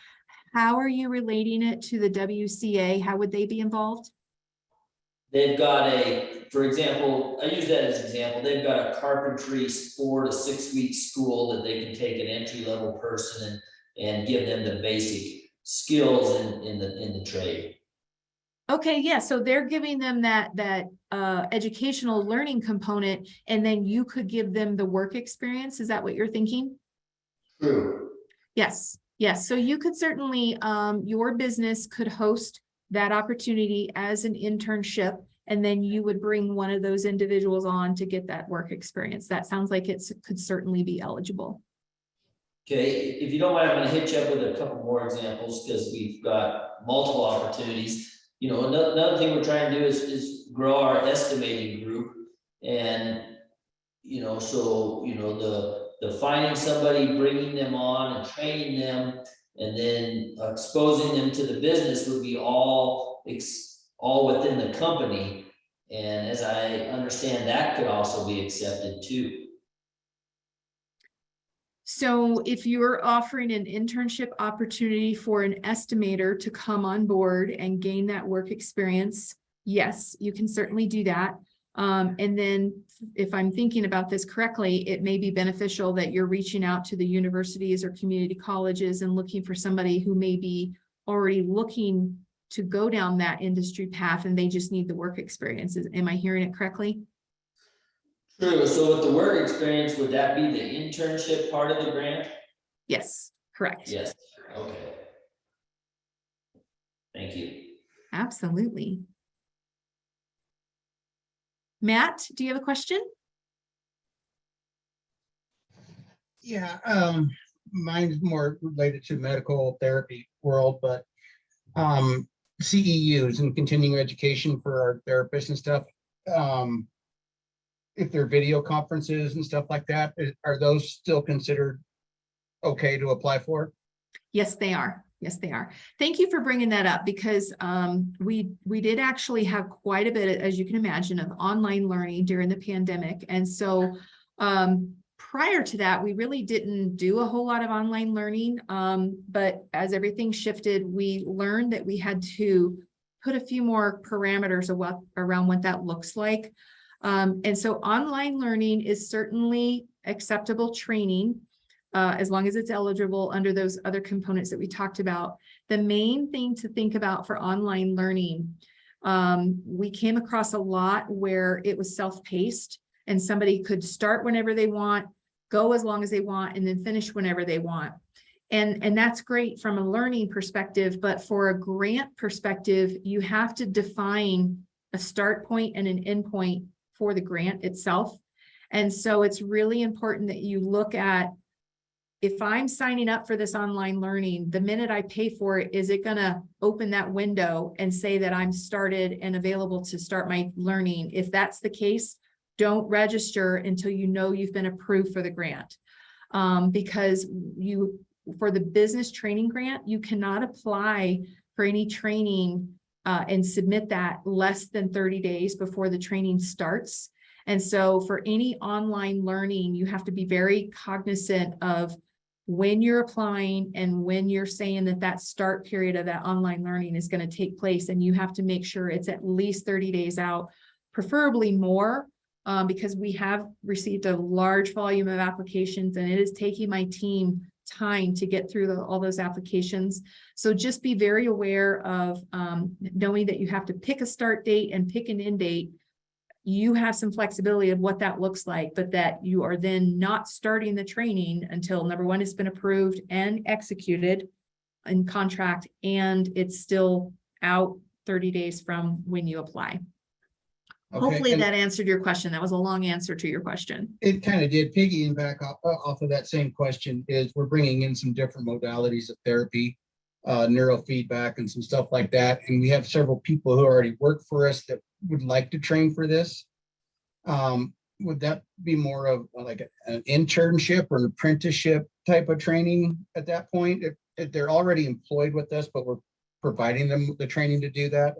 How are you relating it to the WCA? How would they be involved? They've got for example, I use that as an example, they've got a carpentry 4 to 6 week school that they can take an entry-level person and give them the basic skills in the trade. Okay, yeah, so they're giving them that educational learning component, and then you could give them the work experience. Is that what you're thinking? True. Yes, yes. So you could certainly, your business could host that opportunity as an internship, and then you would bring one of those individuals on to get that work experience. That sounds like it could certainly be eligible. Okay, if you don't mind, I'm going to hit you up with a couple more examples because we've got multiple opportunities. Another thing we're trying to do is grow our estimating group, and the finding somebody, bringing them on and training them, and then exposing them to the business would be all within the company. And as I understand, that could also be accepted too. So if you're offering an internship opportunity for an estimator to come on board and gain that work experience, yes, you can certainly do that. And then if I'm thinking about this correctly, it may be beneficial that you're reaching out to the universities or community colleges and looking for somebody who may be already looking to go down that industry path and they just need the work experience. Am I hearing it correctly? True. So with the work experience, would that be the internship part of the grant? Yes, correct. Yes. Okay. Thank you. Absolutely. Matt, do you have a question? Yeah, mine's more related to medical therapy world, but CEUs and continuing education for our therapists and stuff. if they're video conferences and stuff like that, are those still considered okay to apply for? Yes, they are. Yes, they are. Thank you for bringing that up because we did actually have quite a bit, as you can imagine, of online learning during the pandemic. And so prior to that, we really didn't do a whole lot of online learning. But as everything shifted, we learned that we had to put a few more parameters around what that looks like. And so online learning is certainly acceptable training. As long as it's eligible under those other components that we talked about. The main thing to think about for online learning, we came across a lot where it was self-paced and somebody could start whenever they want, go as long as they want, and then finish whenever they want. And that's great from a learning perspective, but for a grant perspective, you have to define a start point and an end point for the grant itself. And so it's really important that you look at, if I'm signing up for this online learning, the minute I pay for it, is it going to open that window and say that I'm started and available to start my learning? If that's the case, don't register until you know you've been approved for the grant. Because for the business training grant, you cannot apply for any training and submit that less than 30 days before the training starts. And so for any online learning, you have to be very cognizant of when you're applying and when you're saying that start period of that online learning is going to take place. And you have to make sure it's at least 30 days out, preferably more, because we have received a large volume of applications and it is taking my team time to get through all those applications. So just be very aware of knowing that you have to pick a start date and pick an end date. You have some flexibility of what that looks like, but that you are then not starting the training until number one, it's been approved and executed in contract, and it's still out 30 days from when you apply. Okay, Hopefully and that answered your question. That was a long answer to your question. it kind of did. Piggying back off of that same question is we're bringing in some different modalities of therapy, neurofeedback and some stuff like that. And we have several people who already work for us that would like to train for this. Would that be more of like an internship or an apprenticeship type of training at that point? If they're already employed with us, but we're providing them the training to do that?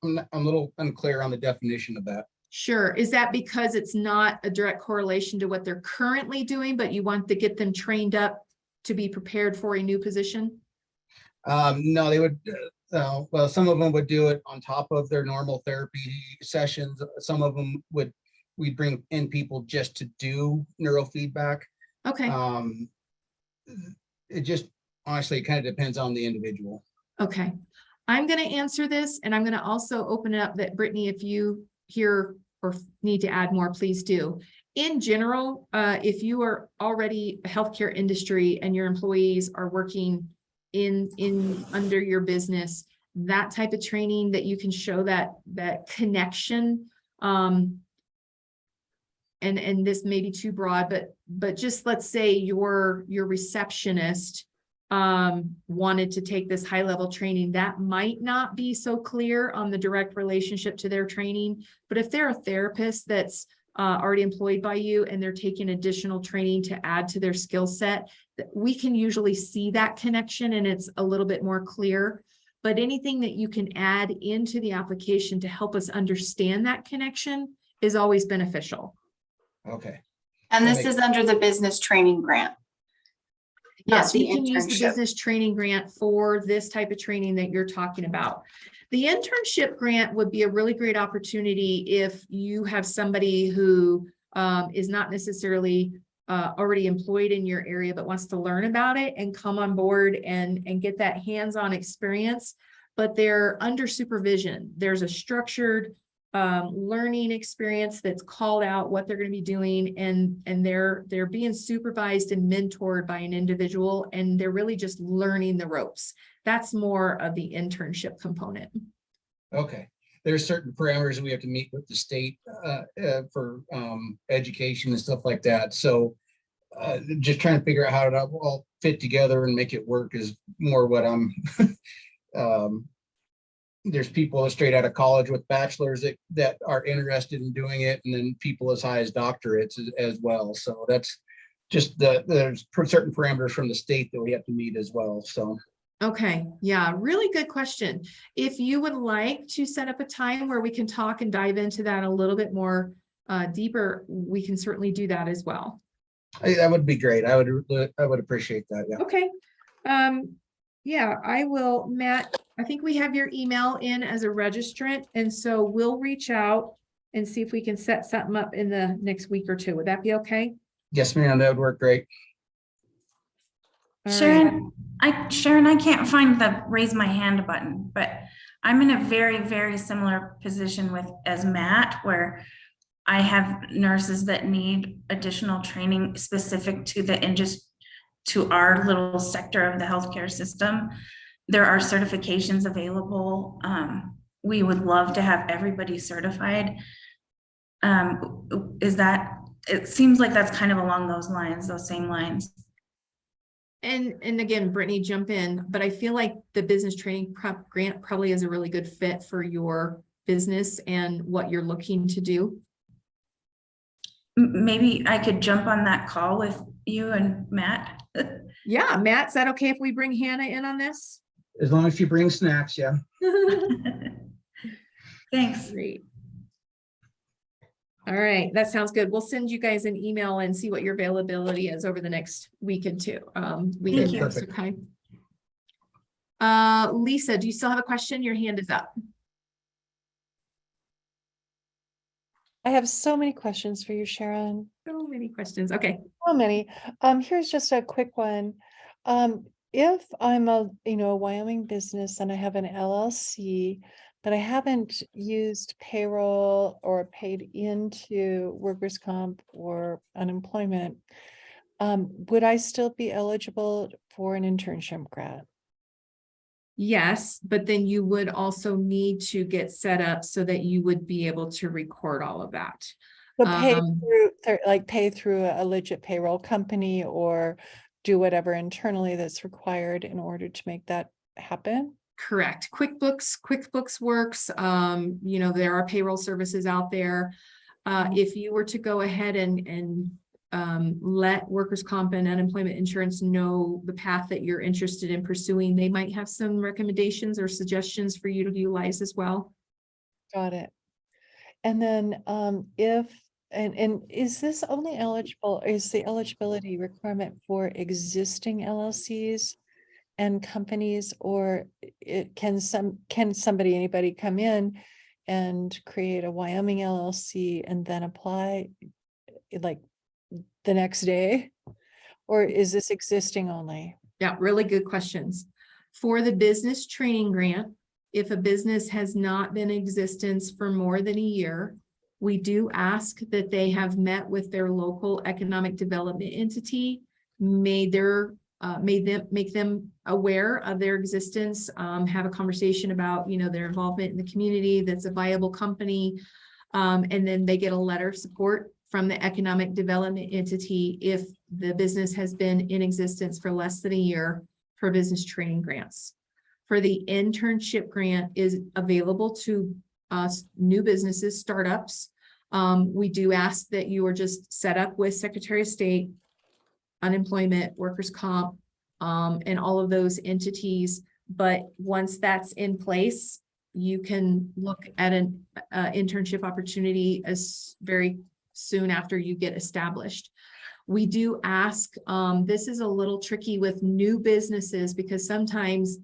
I'm a little unclear on the definition of that. Sure. Is that because it's not a direct correlation to what they're currently doing, but you want to get them trained up to be prepared for a new position? No, they would, well, some of them would do it on top of their normal therapy sessions. Some of them we'd bring in people just to do neurofeedback. Okay. It just, honestly, it kind of depends on the individual. Okay. I'm going to answer this, and I'm going to also open it up that Brittany, if you hear or need to add more, please do. In general, if you are already a healthcare industry and your employees are working in under your business, that type of training that you can show that connection, and this may be too broad, but just let's say your receptionist wanted to take this high level training, that might not be so clear on the direct relationship to their training. But if they're a therapist that's already employed by you and they're taking additional training to add to their skill set, we can usually see that connection and it's a little bit more clear. But anything that you can add into the application to help us understand that connection is always beneficial. Okay. And That this makes- is under the business training grant. Yes, the you can use the internship. business training grant for this type of training that you're talking about. The internship grant would be a really great opportunity if you have somebody who is not necessarily already employed in your area, but wants to learn about it and come on board and get that hands-on experience, but they're under supervision. There's a structured learning experience that's called out what they're going to be doing, and they're being supervised and mentored by an individual, and they're really just learning the ropes. That's more of the internship component. Okay. There's certain parameters we have to meet with the state for education and stuff like that. So just trying to figure out how to all fit together and make it work is more what I'm there's people straight out of college with bachelors that are interested in doing it, and then people as high as doctorates as well. So that's just there's certain parameters from the state that we have to meet as well. So. Okay, yeah, really good question. If you would like to set up a time where we can talk and dive into that a little bit more deeper, we can certainly do that as well. That would be great. I would appreciate that. Yeah. Okay. Yeah, I will, Matt, I think we have your email in as a registrant, and so we'll reach out and see if we can set something up in the next week or two. Would that be okay? Yes, ma'am. That would work great. All right. Sharon, I can't find the raise my hand button, but I'm in a very, very similar position as Matt, where I have nurses that need additional training specific to our little sector of the healthcare system. There are certifications available. We would love to have everybody certified. It seems like that's kind of along those lines, those same lines. And again, Brittany, jump in, but I feel like the business training prep grant probably is a really good fit for your business and what you're looking to do. Maybe I could jump on that call with you and Matt. Yeah, Matt, is that okay if we bring Hannah in on this? As long as you bring snacks, yeah. Thanks. Great. All right, that sounds good. We'll send you guys an email and see what your availability is over the next week and two. Thank you. Okay. Lisa, do you still have a question? Your hand is up. I have so many questions for you, Sharon. So many questions. Okay. So many. Here's just a quick one. If I'm a Wyoming business and I have an LLC, but I haven't used payroll or paid into workers' comp or unemployment, would I still be eligible for an internship grant? Yes, but then you would also need to get set up so that you would be able to record all of that. So pay through a legit payroll company or do whatever internally that's required in order to make that happen? Correct. QuickBooks works. There are payroll services out there. If you were to go ahead and let workers' comp and unemployment insurance know the path that you're interested in pursuing, they might have some recommendations or suggestions for you to utilize as well. Got it. And then is this only eligible, is the eligibility requirement for existing LLCs and companies, or anybody come in and create a Wyoming LLC and then apply like the next day, or is this existing only? Yeah, really good questions. For the business training grant, if a business has not been in existence for more than a year, we do ask that they have met with their local economic development entity, make them aware of their existence, have a conversation about, their involvement in the community, that's a viable company. And then they get a letter of support from the economic development entity if the business has been in existence for less than a year for business training grants. For the internship grant is available to new businesses, startups. We do ask that you are just set up with Secretary of State, unemployment, workers' comp, and all of those entities. But once that's in place, you can look at an internship opportunity as very soon after you get established. We do ask, this is a little tricky with new businesses because sometimes,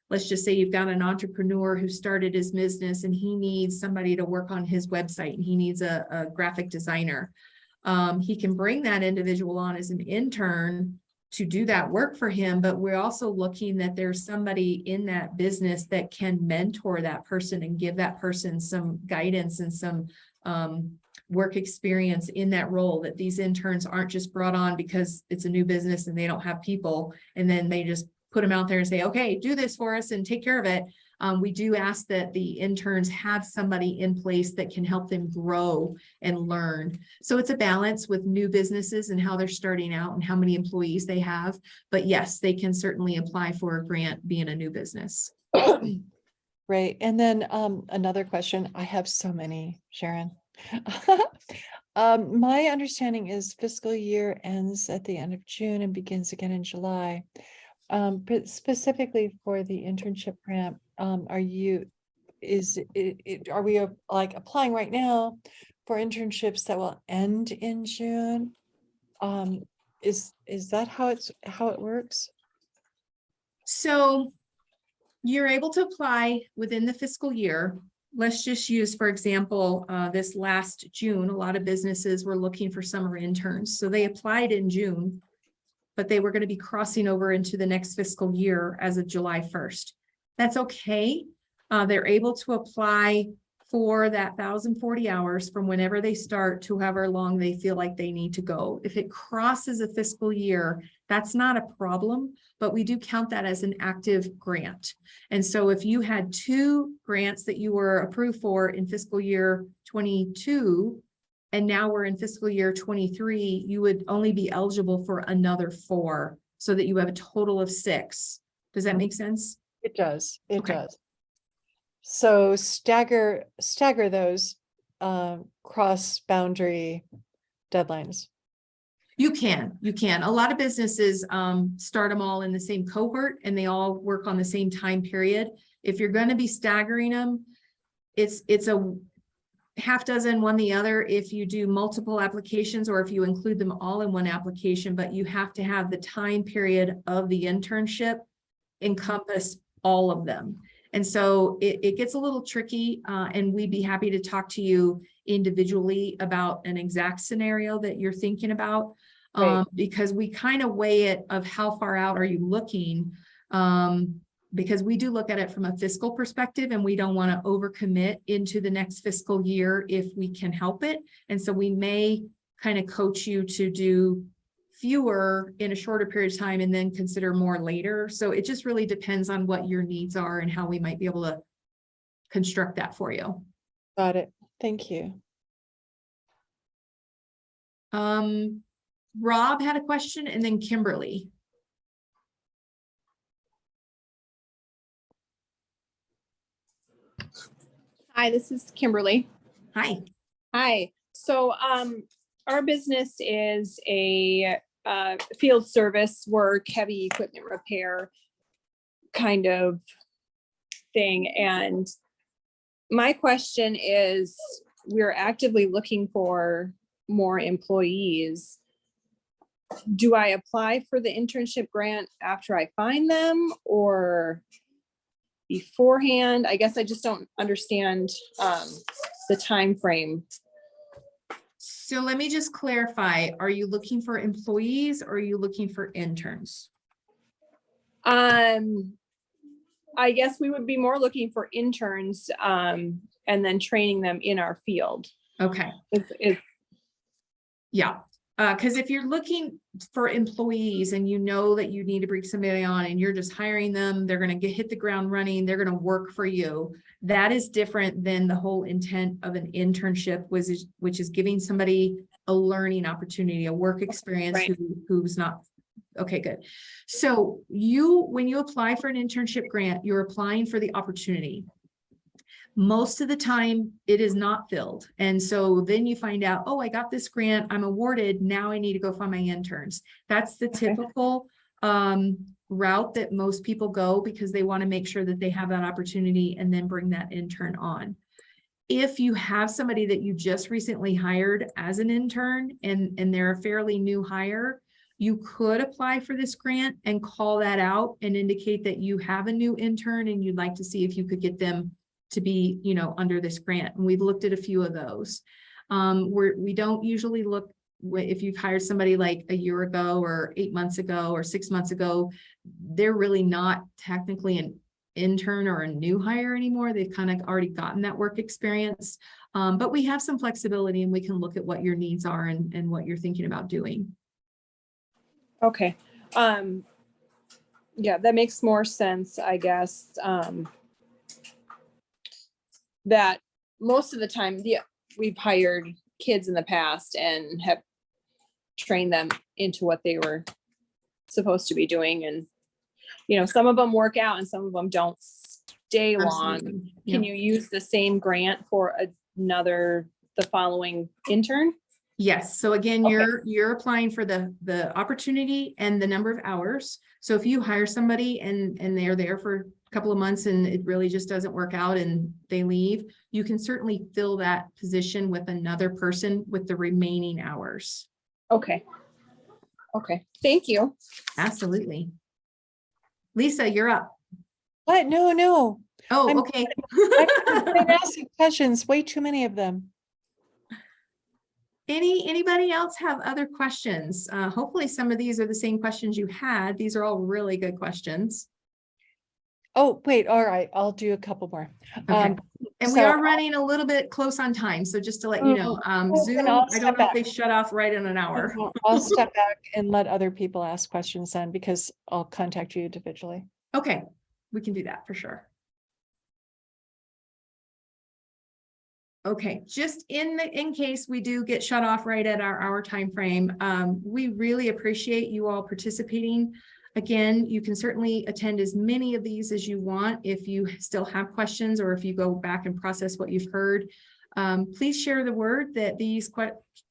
let's just say you've got an entrepreneur who started his business and he needs somebody to work on his website and he needs a graphic designer. He can bring that individual on as an intern to do that work for him, but we're also looking that there's somebody in that business that can mentor that person and give that person some guidance and some work experience in that role, that these interns aren't just brought on because it's a new business and they don't have people and then they just put them out there and say, okay, do this for us and take care of it. We do ask that the interns have somebody in place that can help them grow and learn. So it's a balance with new businesses and how they're starting out and how many employees they have. But yes, they can certainly apply for a grant being a new business. Right, and then another question, I have so many, Sharon. My understanding is fiscal year ends at the end of June and begins again in July. But specifically for the internship grant, are we like applying right now for internships that will end in June? Is that how it works? So you're able to apply within the fiscal year. Let's just use, for example, this last June, a lot of businesses were looking for summer interns. So they applied in June, but they were going to be crossing over into the next fiscal year as of July 1st. That's okay. They're able to apply for that 1,040 hours from whenever they start to however long they feel like they need to go. If it crosses a fiscal year, that's not a problem, but we do count that as an active grant. And so if you had 2 grants that you were approved for in fiscal year 22, and now we're in fiscal year 23, you would only be eligible for another 4 so that you have a total of 6. Does that make sense? It does, it Okay. does. So stagger those cross boundary deadlines. You can. A lot of businesses start them all in the same cohort and they all work on the same time period. If you're going to be staggering them, it's a half dozen, one the other, if you do multiple applications or if you include them all in one application, but you have to have the time period of the internship encompass all of them. And so it gets a little tricky, and we'd be happy to talk to you individually about an exact scenario that you're thinking about, Right. because we kind of weigh it of how far out are you looking, because we do look at it from a fiscal perspective and we don't want to overcommit into the next fiscal year if we can help it. And so we may kind of coach you to do fewer in a shorter period of time and then consider more later. So it just really depends on what your needs are and how we might be able to construct that for you. Got it. Thank you. Rob had a question and then Kimberly. Hi, this is Kimberly. Hi. Hi. So our business is a field service work, heavy equipment repair kind of thing. And my question is, we're actively looking for more employees. Do I apply for the internship grant after I find them or beforehand? I guess I just don't understand the time frame. So let me just clarify. Are you looking for employees or are you looking for interns? I guess we would be more looking for interns and then training them in our field. Okay. Yeah. Because if you're looking for employees and you know that you need to bring somebody on and you're just hiring them, they're going to hit the ground running, they're going to work for you. That is different than the whole intent of an internship, which is giving somebody a learning opportunity, a work experience. Right. Who's not. Okay, good. So when you apply for an internship grant, you're applying for the opportunity. Most of the time it is not filled. And so then you find out, oh, I got this grant, I'm awarded, now I need to go find my interns. That's the typical route that most people go because they want to make sure that they have that opportunity and then bring that intern on. If you have somebody that you just recently hired as an intern and they're a fairly new hire, you could apply for this grant and call that out and indicate that you have a new intern and you'd like to see if you could get them to be, under this grant. And we've looked at a few of those. We don't usually look if you've hired somebody like a year ago or 8 months ago or 6 months ago, they're really not technically an intern or a new hire anymore. They've kind of already gotten that work experience. But we have some flexibility and we can look at what your needs are and what you're thinking about doing. Okay. Yeah, that makes more sense, I guess. That most of the time, we've hired kids in the past and have trained them into what they were supposed to be doing. And, some of them work out and some of them don't stay long, Absolutely. can Yeah. you use the same grant for the following intern? Yes, so again, Okay. you're applying for the opportunity and the number of hours. So if you hire somebody and they're there for a couple of months and it really just doesn't work out and they leave, you can certainly fill that position with another person with the remaining hours. Okay. Okay, thank you. Absolutely. Lisa, you're up. What? No. Oh, I'm- okay. I've been asking questions, way too many of them. Anybody else have other questions? Hopefully some of these are the same questions you had. These are all really good questions. Oh, wait, all right, I'll do a couple more. Okay. And we so are running a little bit close on time. So just to let you know, Zoom, I'll I step don't know if back. they shut off right in an hour. I'll step back and let other people ask questions then, because I'll contact you individually. Okay, we can do that for sure. Okay, just in case we do get shut off right at our hour time frame, we really appreciate you all participating. Again, you can certainly attend as many of these as you want if you still have questions or if you go back and process what you've heard. Please share the word that these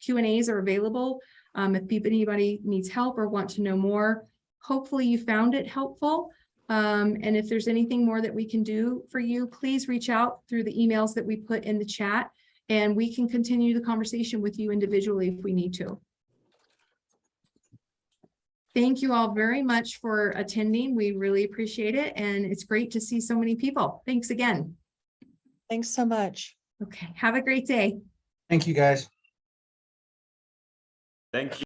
Q&As are available. If anybody needs help or want to know more, hopefully you found it helpful. And if there's anything more that we can do for you, please reach out through the emails that we put in the chat and we can continue the conversation with you individually if we need to. Thank you all very much for attending. We really appreciate it. And it's great to see so many people. Thanks again. Thanks so much. Okay, have a great day. Thank you, guys. Thank you.